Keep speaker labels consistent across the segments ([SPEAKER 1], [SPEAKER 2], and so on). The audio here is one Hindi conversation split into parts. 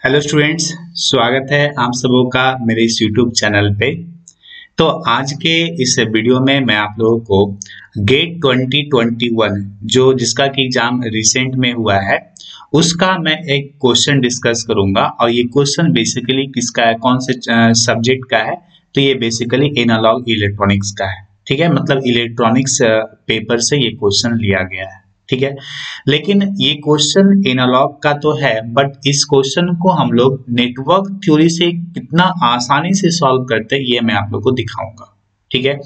[SPEAKER 1] हेलो स्टूडेंट्स, स्वागत है आप सबों का मेरे इस यूट्यूब चैनल पे। तो आज के इस वीडियो में मैं आप लोगों को गेट 2021 जो जिसका कि एग्जाम रिसेंट में हुआ है उसका मैं एक क्वेश्चन डिस्कस करूंगा। और ये क्वेश्चन बेसिकली किसका है, कौन से सब्जेक्ट का है? तो ये बेसिकली एनालॉग इलेक्ट्रॉनिक्स का है। ठीक है, मतलब इलेक्ट्रॉनिक्स पेपर से ये क्वेश्चन लिया गया है। ठीक है, लेकिन ये क्वेश्चन एनालॉग का तो है, बट इस क्वेश्चन को हम लोग नेटवर्क थ्योरी से कितना आसानी से सॉल्व करते हैं ये मैं आप लोग को दिखाऊंगा। ठीक है,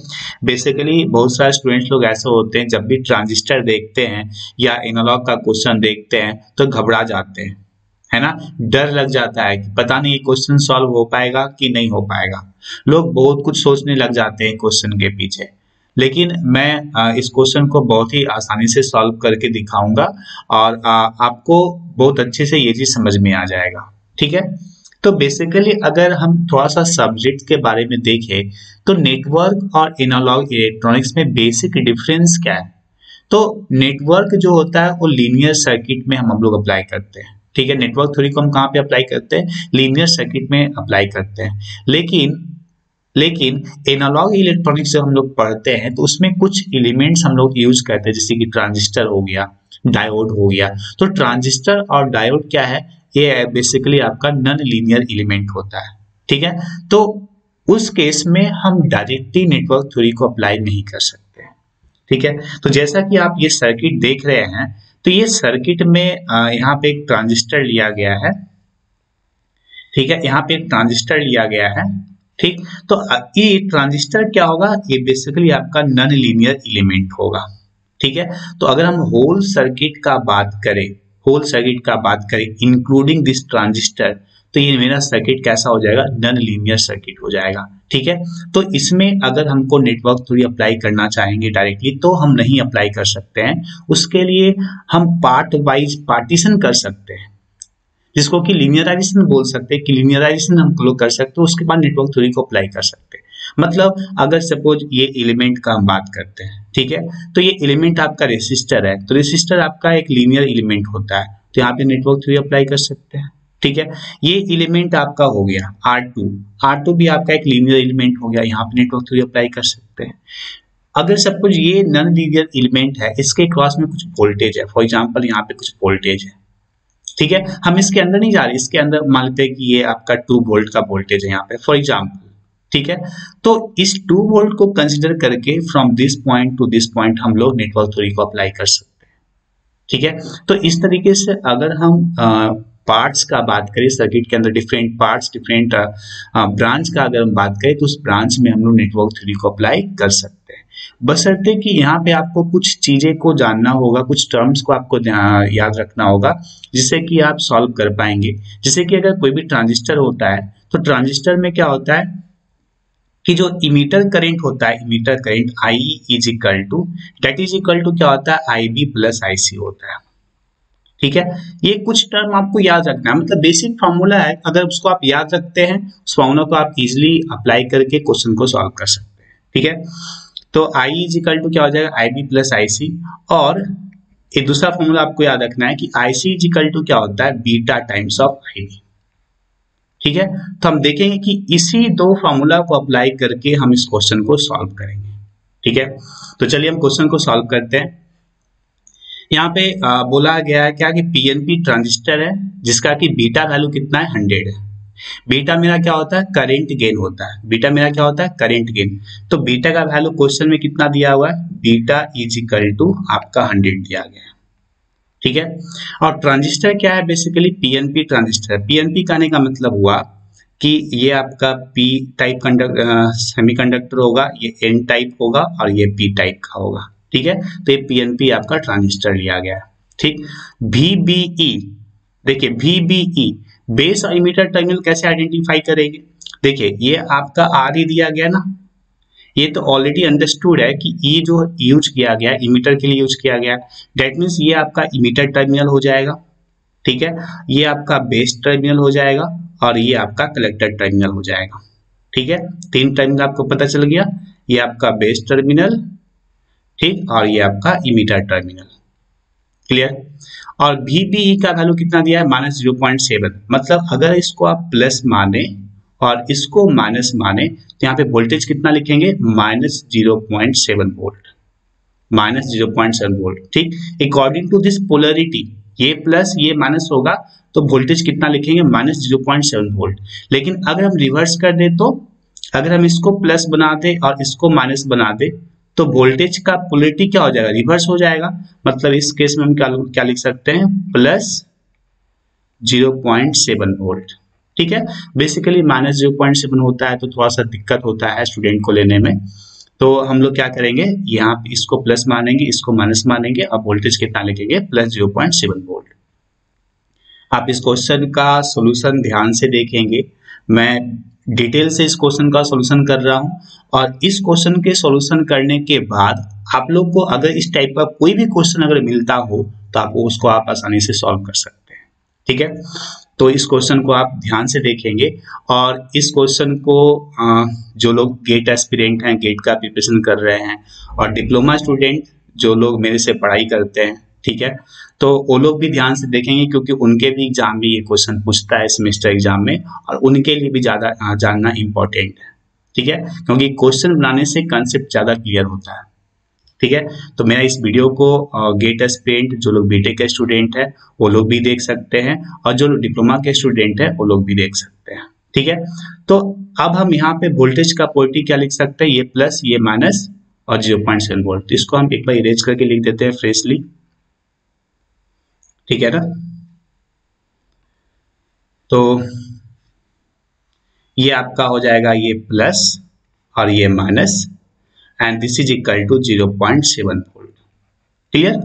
[SPEAKER 1] बेसिकली बहुत सारे स्टूडेंट्स लोग ऐसे होते हैं जब भी ट्रांजिस्टर देखते हैं या एनालॉग का क्वेश्चन देखते हैं तो घबरा जाते हैं, है ना। डर लग जाता है कि पता नहीं ये क्वेश्चन सॉल्व हो पाएगा कि नहीं हो पाएगा। लोग बहुत कुछ सोचने लग जाते हैं क्वेश्चन के पीछे। लेकिन मैं इस क्वेश्चन को बहुत ही आसानी से सॉल्व करके दिखाऊंगा और आपको बहुत अच्छे से ये चीज समझ में आ जाएगा। ठीक है, तो बेसिकली अगर हम थोड़ा सा सब्जेक्ट के बारे में देखें तो नेटवर्क और एनालॉग इलेक्ट्रॉनिक्स में बेसिक डिफरेंस क्या है। तो नेटवर्क जो होता है वो लीनियर सर्किट में हम लोग अप्लाई करते हैं। ठीक है, नेटवर्क थ्योरी को हम कहाँ पे अप्लाई करते हैं? लीनियर सर्किट में अप्लाई करते हैं। लेकिन एनालॉग इलेक्ट्रॉनिक्स जब हम लोग पढ़ते हैं तो उसमें कुछ एलिमेंट्स हम लोग यूज करते हैं, जैसे कि ट्रांजिस्टर हो गया, डायोड हो गया। तो ट्रांजिस्टर और डायोड क्या है? ये बेसिकली आपका नॉन लीनियर एलिमेंट होता है। ठीक है, तो उस केस में हम डायरेक्टली नेटवर्क थ्योरी को अप्लाई नहीं कर सकते। ठीक है, तो जैसा कि आप ये सर्किट देख रहे हैं तो ये सर्किट में यहाँ पे एक ट्रांजिस्टर लिया गया है। ठीक है, यहाँ पे एक ट्रांजिस्टर लिया गया है। ठीक, तो ये ट्रांजिस्टर क्या होगा? ये बेसिकली आपका नॉन लीनियर एलिमेंट होगा। ठीक है, तो अगर हम होल सर्किट का बात करें इंक्लूडिंग दिस ट्रांजिस्टर, तो ये मेरा सर्किट कैसा हो जाएगा? नॉन लीनियर सर्किट हो जाएगा। ठीक है, तो इसमें अगर हमको नेटवर्क थ्योरी अप्लाई करना चाहेंगे डायरेक्टली तो हम नहीं अप्लाई कर सकते हैं। उसके लिए हम पार्ट वाइज पार्टीशन कर सकते हैं, जिसको कि लीनियराइजेशन बोल सकते हैं। कि लीनियराइजेशन हम लोग कर सकते हैं, उसके बाद नेटवर्क थ्योरी को अप्लाई कर सकते हैं। मतलब अगर सपोज ये एलिमेंट का हम बात करते हैं, ठीक है, तो ये एलिमेंट आपका रेसिस्टर है, तो रेसिस्टर आपका एक लीनियर एलिमेंट होता है, तो यहाँ पे नेटवर्क थ्योरी अप्लाई कर सकते हैं। ठीक है, ये एलिमेंट आपका हो गया R2 भी आपका एक लीनियर एलिमेंट हो गया, यहाँ पे नेटवर्क थ्योरी अप्लाई कर सकते हैं। अगर सपोज ये नॉन लीनियर एलिमेंट है, इसके क्रॉस में कुछ वोल्टेज है, फॉर एग्जांपल यहाँ पे कुछ वोल्टेज है। ठीक है, हम इसके अंदर नहीं जा रहे, इसके अंदर मान लेते हैं कि ये आपका 2 वोल्ट का वोल्टेज है यहाँ पे फॉर एग्जांपल। ठीक है, तो इस 2 वोल्ट को कंसीडर करके from this point two this point हम लोग नेटवर्क थ्योरी को अप्लाई कर सकते हैं। ठीक है, तो इस तरीके से अगर हम पार्ट्स का बात करें, सर्किट के अंदर डिफरेंट पार्ट्स, डिफरेंट ब्रांच का अगर हम बात करें तो उस ब्रांच में हम लोग नेटवर्क थ्योरी को अप्लाई कर सकते हैं। बशर्ते कि यहाँ पे आपको कुछ चीजें को जानना होगा, कुछ टर्म्स को आपको याद रखना होगा जिससे कि आप सॉल्व कर पाएंगे। जैसे कि अगर कोई भी ट्रांजिस्टर होता है तो ट्रांजिस्टर में क्या होता है कि जो इमीटर करंट होता है, emitter current I is equal to क्या होता है? IB प्लस IC होता है। ठीक है, ये कुछ टर्म आपको याद रखना है, मतलब बेसिक फॉर्मूला है। अगर उसको आप याद रखते हैं उस फॉर्मूला को आप इजिली अप्लाई करके क्वेश्चन को सॉल्व कर सकते हैं। ठीक है, तो I इज इक्वल टू क्या हो जाएगा? IB plus IC। और एक दूसरा फॉर्मूला आपको याद रखना है कि IC इज इक्वल टू क्या होता है? Beta times of IB। ठीक है, तो हम देखेंगे कि इसी दो फॉर्मूला को अप्लाई करके हम इस क्वेश्चन को सॉल्व करेंगे। ठीक है, तो चलिए हम क्वेश्चन को सॉल्व करते हैं। यहाँ पे बोला गया है क्या कि PNP ट्रांजिस्टर है जिसका कि बीटा वैल्यू कितना है? 100 है। बीटा मेरा क्या होता है? करंट गेन होता है। बीटा मेरा क्या होता है? Current gain. तो बीटा का वैल्यू क्वेश्चन में कितना दिया हुआ है? बीटा इज इक्वल टू आपका 100 दिया गया है। ठीक है, और ट्रांजिस्टर क्या है? Basically PNP transistor. PNP कहने का मतलब हुआ कि ये आपका P टाइप सेमीकंडक्टर होगा, ये N टाइप होगा और ये P टाइप का होगा। ठीक है, तो ये PNP आपका ट्रांजिस्टर लिया गया है। ठीक, VBE, देखिए VBE बेस और इमीटर टर्मिनल कैसे आइडेंटिफाई करेंगे? देखिए ये आपका R ही दिया गया ना, ये तो ऑलरेडी अंडरस्टूड है कि ये जो यूज किया गया इमीटर के लिए यूज किया गया, डेट मीन्स ये आपका इमीटर टर्मिनल हो जाएगा। ठीक है, ये आपका बेस टर्मिनल हो जाएगा और ये आपका कलेक्टर टर्मिनल हो जाएगा। ठीक है, 3 टर्मिनल आपको पता चल गया, ये आपका बेस टर्मिनल, ठीक, और ये आपका इमीटर टर्मिनल। क्लियर। और VBE का वैल्यू कितना दिया है, -0.7। मतलब अगर इसको आप प्लस माने और इसको माइनस माने तो यहाँ पे वोल्टेज कितना लिखेंगे, -0.7 वोल्ट, -0.7 वोल्ट। ठीक, अकॉर्डिंग टू दिस पोलरिटी, ये प्लस ये माइनस होगा तो वोल्टेज कितना लिखेंगे, -0.7 वोल्ट। लेकिन अगर हम रिवर्स कर दे तो, अगर हम इसको प्लस बना दे और इसको माइनस बना दे तो वोल्टेज का पोलरिटी क्या हो जाएगा, रिवर्स हो जाएगा। मतलब इस केस में हम क्या लिख सकते हैं, +0.7 वोल्ट। ठीक है, बेसिकली -0.7 होता है तो थोड़ा सा दिक्कत होता है स्टूडेंट को लेने में। तो हम लोग क्या करेंगे, यहाँ इसको प्लस मानेंगे, इसको माइनस मानेंगे, अब वोल्टेज कितना लिखेंगे, +0.7 वोल्ट। आप इस क्वेश्चन का सॉल्यूशन ध्यान से देखेंगे, मैं डिटेल से इस क्वेश्चन का सॉल्यूशन कर रहा हूं, और इस क्वेश्चन के सॉल्यूशन करने के बाद आप लोग को अगर इस टाइप का कोई भी क्वेश्चन अगर मिलता हो तो आप उसको आप आसानी से सॉल्व कर सकते हैं। ठीक है, तो इस क्वेश्चन को आप ध्यान से देखेंगे, और इस क्वेश्चन को जो लोग गेट एस्पिरेंट हैं, गेट का प्रिपरेशन कर रहे हैं, और डिप्लोमा स्टूडेंट जो लोग मेरे से पढ़ाई करते हैं, ठीक है, तो वो लोग भी ध्यान से देखेंगे, क्योंकि उनके भी एग्जाम में ये क्वेश्चन पूछता है सेमेस्टर एग्जाम में, और उनके लिए भी ज़्यादा जानना इम्पोर्टेंट है। ठीक है, क्योंकि क्वेश्चन बनाने से कंसेप्ट ज़्यादा क्लियर होता है। ठीक है, तो मेरा इस वीडियो को गेट एस्पिरेंट जो लोग बीटेक के स्टूडेंट है वो लोग भी देख सकते हैं, और जो डिप्लोमा के स्टूडेंट है वो लोग भी देख सकते हैं। ठीक है, तो अब हम यहाँ पे वोल्टेज का पोलरिटी क्या लिख सकते हैं, ये प्लस ये माइनस और 0.7 वोल्ट। इसको हम एक बार इरेज करके लिख देते हैं फ्रेशली। ठीक है ना, तो ये आपका हो जाएगा ये प्लस और ये minus, and this is equal to 0.7 volt. Clear?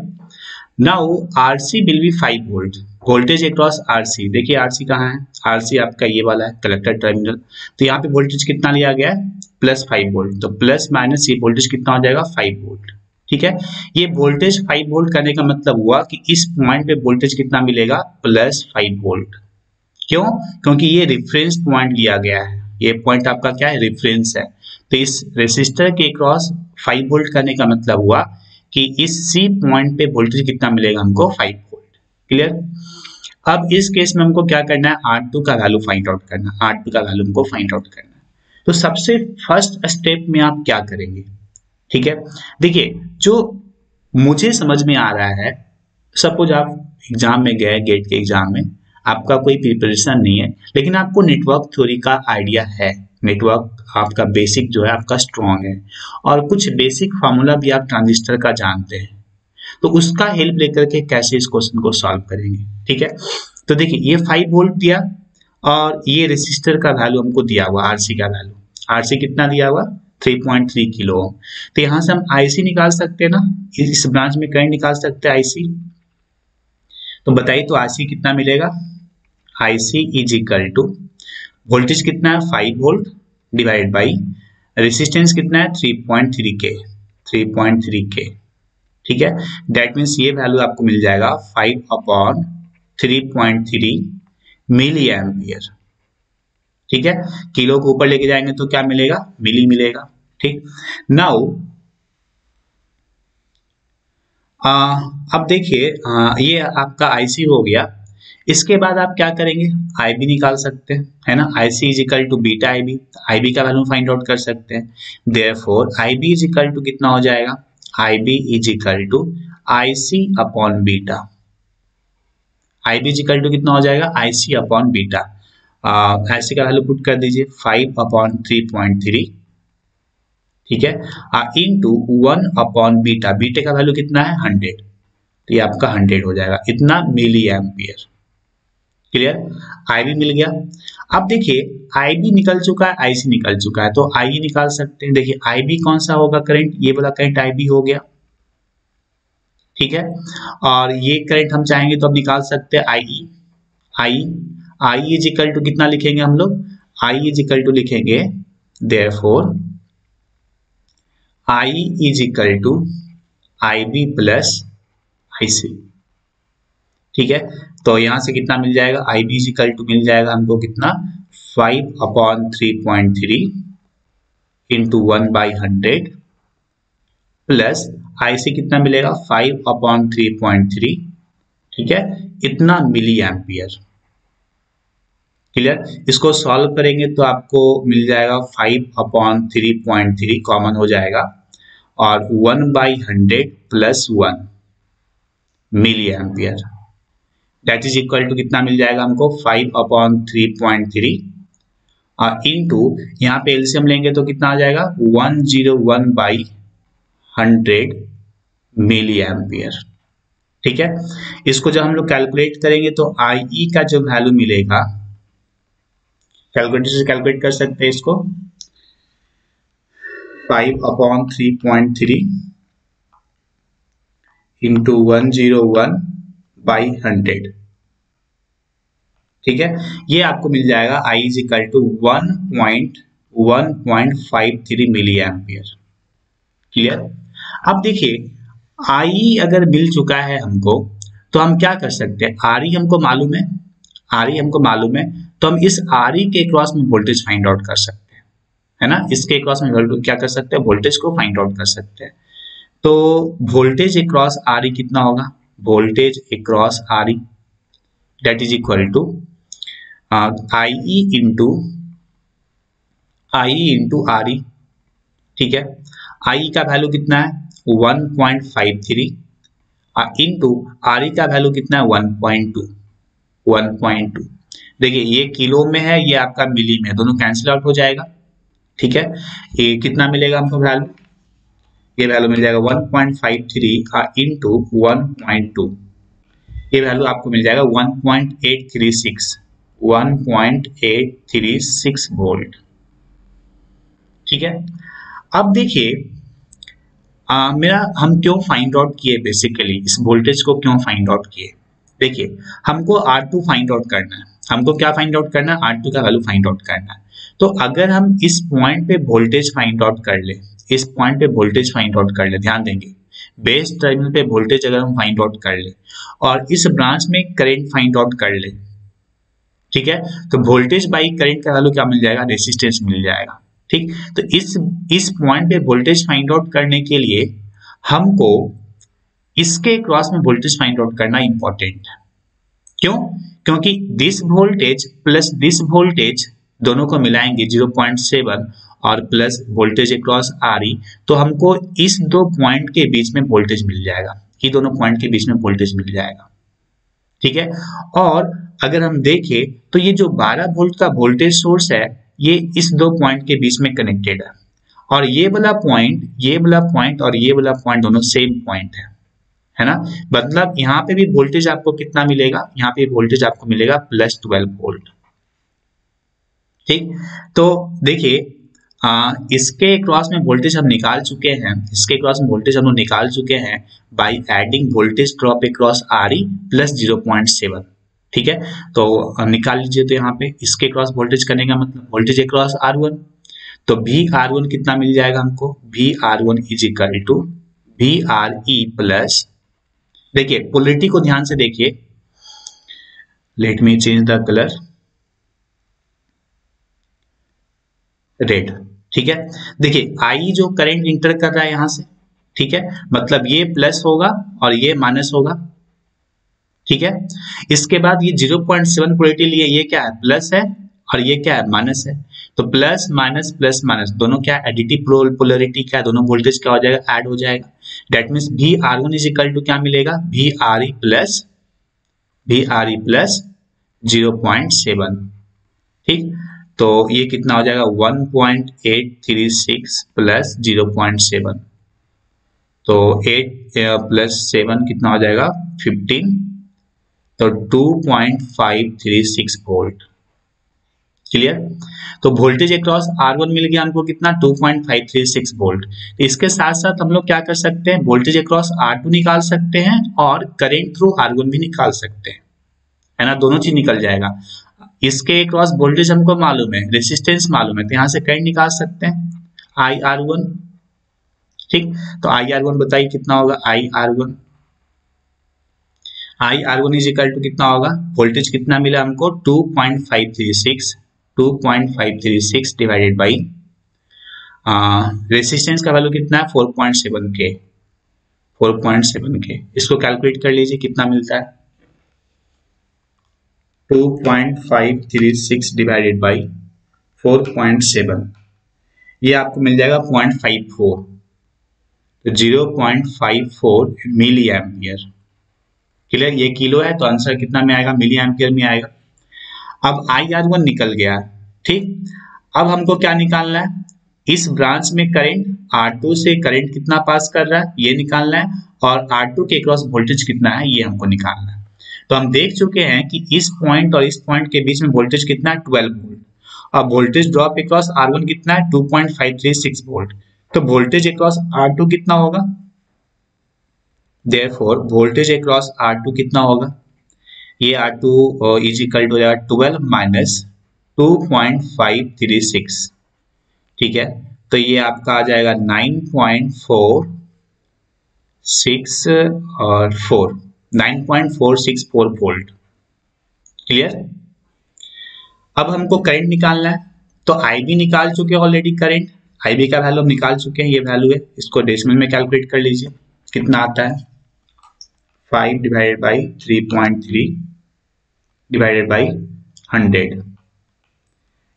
[SPEAKER 1] Now RC will be 5 volt. Voltage across RC, देखिए RC कहाँ है, RC आपका ये वाला है कलेक्टर टर्मिनल, तो यहाँ पे वोल्टेज कितना लिया गया है, +5 वोल्ट। तो प्लस माइनस ये वोल्टेज कितना हो जाएगा, 5 वोल्ट। ठीक है, ये वोल्टेज 5 वोल्ट करने का मतलब हुआ कि इस पॉइंट पे वोल्टेज कितना मिलेगा, +5 वोल्ट। क्यों, क्योंकि ये रेफरेंस पॉइंट लिया गया है, ये पॉइंट आपका क्या है, रेफरेंस है। तो इस रेसिस्टर के क्रॉस 5 वोल्ट करने का मतलब हुआ कि इस सी पॉइंट पे वोल्टेज कितना मिलेगा हमको, 5 वोल्ट। क्लियर। अब इस केस में हमको क्या करना है, R2 का वैल्यू फाइंड आउट करना, R2 का वैल्यू हमको फाइंड आउट करना है। तो सबसे फर्स्ट स्टेप में आप क्या करेंगे, ठीक है, देखिए जो मुझे समझ में आ रहा है, सपोज आप एग्जाम में गए, गेट के एग्जाम में आपका कोई प्रिपरेशन नहीं है, लेकिन आपको नेटवर्क थ्योरी का आइडिया है, नेटवर्क आपका बेसिक जो है आपका स्ट्रॉन्ग है, और कुछ बेसिक फार्मूला भी आप ट्रांजिस्टर का जानते हैं, तो उसका हेल्प लेकर के कैसे इस क्वेश्चन को सॉल्व करेंगे। ठीक है, तो देखिए ये 5 वोल्ट दिया और ये रेसिस्टर का वैल्यू हमको दिया हुआ, आरसी का वैल्यू, आरसी कितना दिया हुआ, 3.3 किलो ओम। तो यहाँ से हम आईसी निकाल सकते हैं ना, इस ब्रांच में करंट निकाल सकते हैं आईसी। तो बताइए तो आईसी कितना मिलेगा, IC is equal to voltage कितना है 5 वोल्ट डिवाइड बाई रेसिस्टेंस कितना है 3.3 के, 3.3 के। ठीक है, दैट मीन्स ये वैल्यू आपको मिल जाएगा 5/3.3 मिली एम्पियर। ठीक है, किलो को ऊपर लेके जाएंगे तो क्या मिलेगा, मिली मिलेगा। ठीक, नाउ अब देखिए ये आपका आईसी हो गया, इसके बाद आप क्या करेंगे, आईबी निकाल सकते हैं, है ना, IC is equal to beta IB, IB का वैल्यू फाइंड आउट कर सकते हैं। Therefore IB is equal to कितना हो जाएगा, IB is equal to IC upon beta, IB is equal to कितना हो जाएगा, आईसी अपॉन बीटा, आईसी का वैल्यू पुट कर दीजिए 5/3.3, ठीक है, इनटू 1 बीटा, बीटा का वैल्यू कितना है 100, तो ये आपका 100 हो जाएगा, इतना मिली एम्पियर। क्लियर, आईबी मिल गया। अब देखिए आईबी निकल चुका है, आईसी निकल चुका है, तो आईई निकाल सकते हैं। देखिए आईबी कौन सा होगा करंट, ये वाला करंट आईबी हो गया। ठीक है, और ये करंट हम चाहेंगे तो अब निकाल सकते हैं IE, I is equal to कितना लिखेंगे हम लोग, आई इज इक्वल टू लिखेंगे therefore I is equal to IB plus IC. ठीक है, तो यहां से कितना मिल जाएगा, आई बी इक्वल टू मिल जाएगा हमको कितना 5/3.3 इंटू 1/100 प्लस आईसी कितना मिलेगा 5/3.3 ठीक है, इतना मिली एम्पियर। क्लियर? इसको सॉल्व करेंगे तो आपको मिल जाएगा 5/3.3 कॉमन हो जाएगा और 1/100 plus 1 milli ampere that is equal to कितना मिल जाएगा हमको 5/3.3 इंटू यहाँ पे एलसीएम लेंगे तो कितना आ जाएगा 101/100 मिली एम्पियर। ठीक है, इसको जब हम लोग कैलकुलेट करेंगे तो आई का जो वैल्यू मिलेगा, कैलकुलेटर से कैलकुलेट कर सकते हैं इसको, 5/3.3 इंटू 101/100। ठीक है, ये आपको मिल जाएगा I is equal to 1.53 milli ampere. Clear? अब देखिए आई अगर मिल चुका है हमको तो हम क्या कर सकते हैं, आर ई हमको मालूम है, आर ई हमको मालूम है तो हम इस आर ई के क्रॉस में वोल्टेज फाइंड आउट कर सकते हैं, है ना। इसके क्रॉस में क्या कर सकते हैं, वोल्टेज को फाइंड आउट कर सकते हैं। तो वोल्टेज अक्रॉस आर ई कितना होगा, voltage across R E that is equal to I E into R E. ठीक है, आई का वैल्यू कितना है 1.53 इंटू आर ई का वैल्यू कितना है 1.2। देखिए ये किलो में है, ये आपका मिली में, दोनों कैंसिल आउट हो जाएगा। ठीक है, ये कितना मिलेगा हमको वैल्यू, ये वैल्यू मिल जाएगा 1.53 इंटू 1.2, ये वैल्यू आपको मिल जाएगा 1.836 वोल्ट। ठीक है, अब देखिए हम क्यों फाइंड आउट किए, बेसिकली इस वोल्टेज को क्यों फाइंड आउट किए। देखिए हमको R2 फाइंड आउट करना है, हमको क्या फाइंड आउट करना है, R2 का वैल्यू फाइंड आउट करना है। तो अगर हम इस पॉइंट पे वोल्टेज फाइंड आउट कर ले, इस पॉइंट पे वोल्टेज फाइंड आउट कर ले, ध्यान देंगे बेस टर्मिनल पे वोल्टेज अगर हम फाइंड आउट कर ले और इस ब्रांच में करंट फाइंड आउट कर ले, ठीक है, तो वोल्टेज बाई करंट का वैल्यू क्या मिल जाएगा, रेसिस्टेंस मिल जाएगा। ठीक, तो इस पॉइंट पे वोल्टेज फाइंड आउट करने के लिए हमको इसके क्रॉस में वोल्टेज फाइंड आउट करना इंपॉर्टेंट है। क्यों? क्योंकि this voltage plus this voltage दोनों को मिलाएंगे 0.7 और प्लस वोल्टेज अक्रॉस आर ई, तो हमको इस दो पॉइंट के बीच में वोल्टेज मिल जाएगा, ये दोनों पॉइंट के बीच में वोल्टेज मिल जाएगा। ठीक है, और अगर हम देखें तो ये जो 12 वोल्ट का वोल्टेज सोर्स है ये इस दो पॉइंट के बीच में कनेक्टेड है, और ये वाला पॉइंट और ये वाला पॉइंट दोनों सेम पॉइंट है ना। मतलब यहाँ पे भी वोल्टेज आपको कितना मिलेगा, यहाँ पे वोल्टेज आपको मिलेगा +12 वोल्ट। ठीक, तो देखिए इसके क्रॉस में वोल्टेज हम निकाल चुके हैं, इसके क्रॉस में वोल्टेज हम लोग निकाल चुके हैं by adding voltage drop across R E plus 0.7। ठीक है, तो निकाल लीजिए, तो यहाँ पे इसके क्रॉस वोल्टेज करने का मतलब वोल्टेज अक्रॉस R1, तो VR1 कितना मिल जाएगा हमको, VR1 is equal to VRE plus, देखिए पोलरिटी को ध्यान से देखिए, let me change the colour, red. ठीक है, देखिए आई जो करंट इंटर कर रहा है यहां से, ठीक है, मतलब ये प्लस होगा और ये माइनस होगा। ठीक है, इसके बाद ये 0.7 पोलरिटी लिए, ये क्या है प्लस है और ये क्या है माइनस है, तो प्लस माइनस दोनों क्या एडिटिव पोलरिटी, क्या दोनों वोल्टेज क्या हो जाएगा, ऐड हो जाएगा। That means VR1 is equal to क्या मिलेगा, VRE प्लस 0.7। ठीक, तो ये कितना हो जाएगा 1.836 प्लस 0.7, तो 8 प्लस 7 कितना हो जाएगा 15, तो 2.536 वोल्ट। क्लियर, तो वोल्टेज अक्रॉस R1 मिल गया हमको कितना 2.536 वोल्ट। इसके साथ साथ हम लोग क्या कर सकते हैं, वोल्टेज अक्रॉस R2 निकाल सकते हैं और करंट थ्रू R1 भी निकाल सकते हैं, है ना, दोनों चीज निकल जाएगा। इसके अक्रॉस वोल्टेज हमको मालूम है, रेसिस्टेंस मालूम है, तो यहाँ से करंट निकाल सकते हैं IR1। ठीक, तो IR1 बताइए कितना होगा, IR1 इज इक्वल टू कितना होगा, वोल्टेज कितना मिला हमको 2.536 डिवाइडेड बाई रेसिस्टेंस का वैल्यू कितना है 4.7 के, इसको कैलकुलेट कर लीजिए कितना मिलता है, 2.536 डिवाइडेड बाई 4.7, ये आपको मिल जाएगा 0.54, तो 0.54 मिली एम्पियर। क्लियर, ये किलो है तो आंसर कितना में आएगा, मिली एम्पियर में आएगा। अब IR1 निकल गया, ठीक। अब हमको क्या निकालना है, इस ब्रांच में करंट R2 से करंट कितना पास कर रहा है ये निकालना है, और R2 के क्रॉस वोल्टेज कितना है ये हमको निकालना है। तो हम देख चुके हैं कि इस पॉइंट और इस पॉइंट के बीच में वोल्टेज कितना है 12 वोल्ट, और वोल्टेज ड्रॉप अक्रॉस R1 कितना है 2.536 वोल्ट, तो वोल्टेज अक्रॉस R2 कितना होगा, देयरफॉर वोल्टेज अक्रॉस R2 कितना होगा, ये R2 इज इक्वल टू हो जाएगा 12 माइनस 2.536, ठीक है। तो ये आपका आ जाएगा 9.464 वोल्ट। क्लियर। अब हमको करंट निकालना है, तो IB निकाल चुके हैं ऑलरेडी, करंट IB का वैल्यू हम निकाल चुके हैं, ये वैल्यू है, इसको डेसिमल में कैलकुलेट कर लीजिए, कितना आता है 5 डिवाइडेड बाई 3.3 डिवाइडेड बाई 100,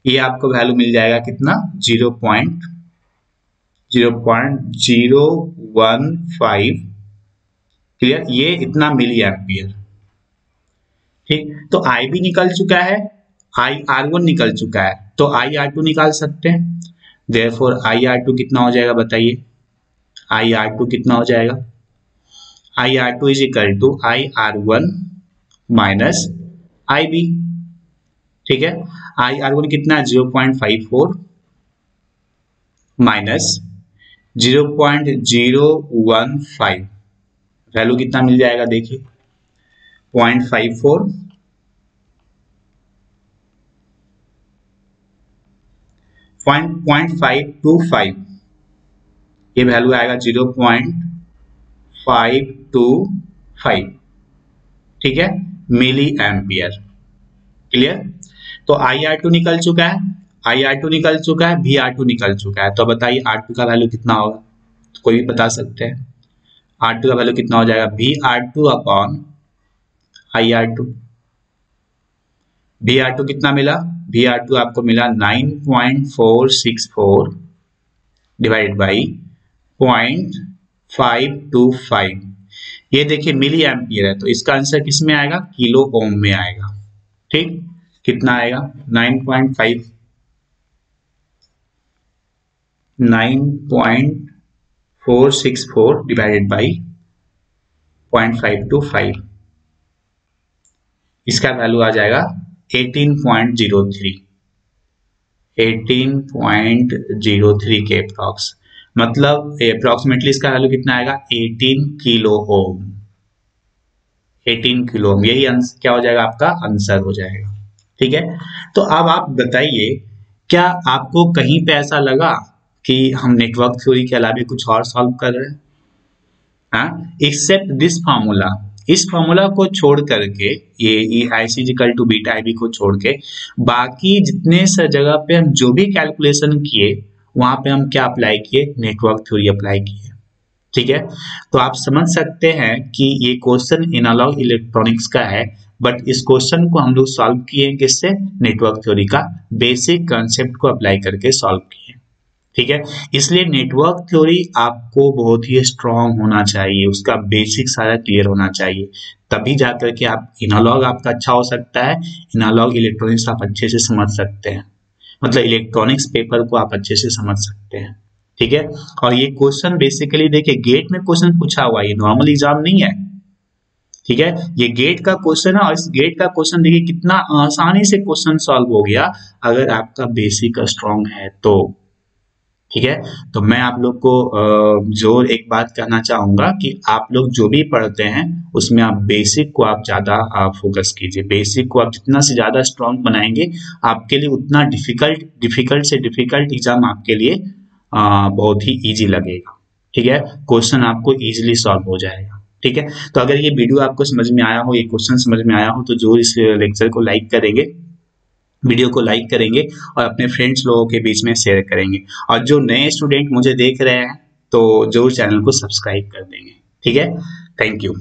[SPEAKER 1] ये आपको वैल्यू मिल जाएगा कितना 0.015। क्लियर, ये इतना मिली एम्पियर, ठीक। तो IB निकल चुका है, IR1 निकल चुका है, तो IR2 निकाल सकते हैं, देयरफॉर IR2 कितना हो जाएगा बताइए, IR2 कितना हो जाएगा, IR2 is equal to IR1 minus IB, ठीक है। IR1 कितना है 0.54 माइनस 0.015, वैल्यू कितना मिल जाएगा देखिए 0.54 0.525, ये वैल्यू आएगा 0.525, ठीक है, मिली एम्पियर। क्लियर। तो IR2 निकल चुका है, IR2 निकल चुका है, VR2 निकल चुका है, तो बताइए R2 का वैल्यू कितना होगा, तो कोई भी बता सकते हैं, R2 का वैल्यू कितना हो जाएगा VR2 अपॉन IR2। VR2 कितना मिला, VR2 आपको मिला 9.464 डिवाइडेड बाई 0.525, ये देखिए मिली एम्पियर है, तो इसका आंसर किस में आएगा, किलो ओम में आएगा, ठीक। कितना आएगा 9.464 डिवाइडेड बाई 0.525, इसका वैल्यू आ जाएगा 18.03 के अप्रॉक्स, मतलब अप्रॉक्सीमेटली इसका वैल्यू कितना आएगा 18 किलो ओम, 18 किलो ओम, यही क्या हो जाएगा आपका आंसर हो जाएगा, ठीक है। तो अब आप बताइए, क्या आपको कहीं पे ऐसा लगा कि हम नेटवर्क थ्योरी के अलावा कुछ और सॉल्व कर रहे हैं, हाँ, एक्सेप्ट दिस फार्मूला, इस फार्मूला को छोड़ करके, ये IC equal to beta IB को छोड़ के बाकी जितने सा जगह पे हम जो भी कैलकुलेशन किए वहां पे हम क्या अप्लाई किए, नेटवर्क थ्योरी अप्लाई किए, ठीक है। तो आप समझ सकते हैं कि ये क्वेश्चन एनालॉग इलेक्ट्रॉनिक्स का है, बट इस क्वेश्चन को हम लोग सॉल्व किए किससे, नेटवर्क थ्योरी का बेसिक कॉन्सेप्ट को अप्लाई करके सॉल्व किए, ठीक है। इसलिए नेटवर्क थ्योरी आपको बहुत ही स्ट्रांग होना चाहिए, उसका बेसिक सारा क्लियर होना चाहिए, तभी जाकर के आप एनालॉग आपका अच्छा हो सकता है, एनालॉग इलेक्ट्रॉनिक्स आप अच्छे से समझ सकते हैं, मतलब इलेक्ट्रॉनिक्स पेपर को आप अच्छे से समझ सकते हैं, ठीक है। और ये क्वेश्चन बेसिकली देखिए गेट में क्वेश्चन पूछा हुआ है, ये नॉर्मल एग्जाम नहीं है, ठीक है, ये गेट का क्वेश्चन है, और इस गेट का क्वेश्चन देखिए कितना आसानी से क्वेश्चन सॉल्व हो गया अगर आपका बेसिक स्ट्रांग है तो, ठीक है। तो मैं आप लोग को जोर एक बात कहना चाहूंगा कि आप लोग जो भी पढ़ते हैं उसमें आप बेसिक को आप ज्यादा फोकस कीजिए, बेसिक को आप जितना से ज्यादा स्ट्रांग बनाएंगे आपके लिए उतना डिफिकल्ट से डिफिकल्ट एग्जाम आपके लिए बहुत ही इजी लगेगा, ठीक है, क्वेश्चन आपको इजीली सॉल्व हो जाएगा, ठीक है। तो अगर ये वीडियो आपको समझ में आया हो, ये क्वेश्चन समझ में आया हो, तो जो इस लेक्चर को लाइक करेंगे, वीडियो को लाइक करेंगे और अपने फ्रेंड्स लोगों के बीच में शेयर करेंगे, और जो नए स्टूडेंट मुझे देख रहे हैं तो जरूर चैनल को सब्सक्राइब कर देंगे, ठीक है। Thank you.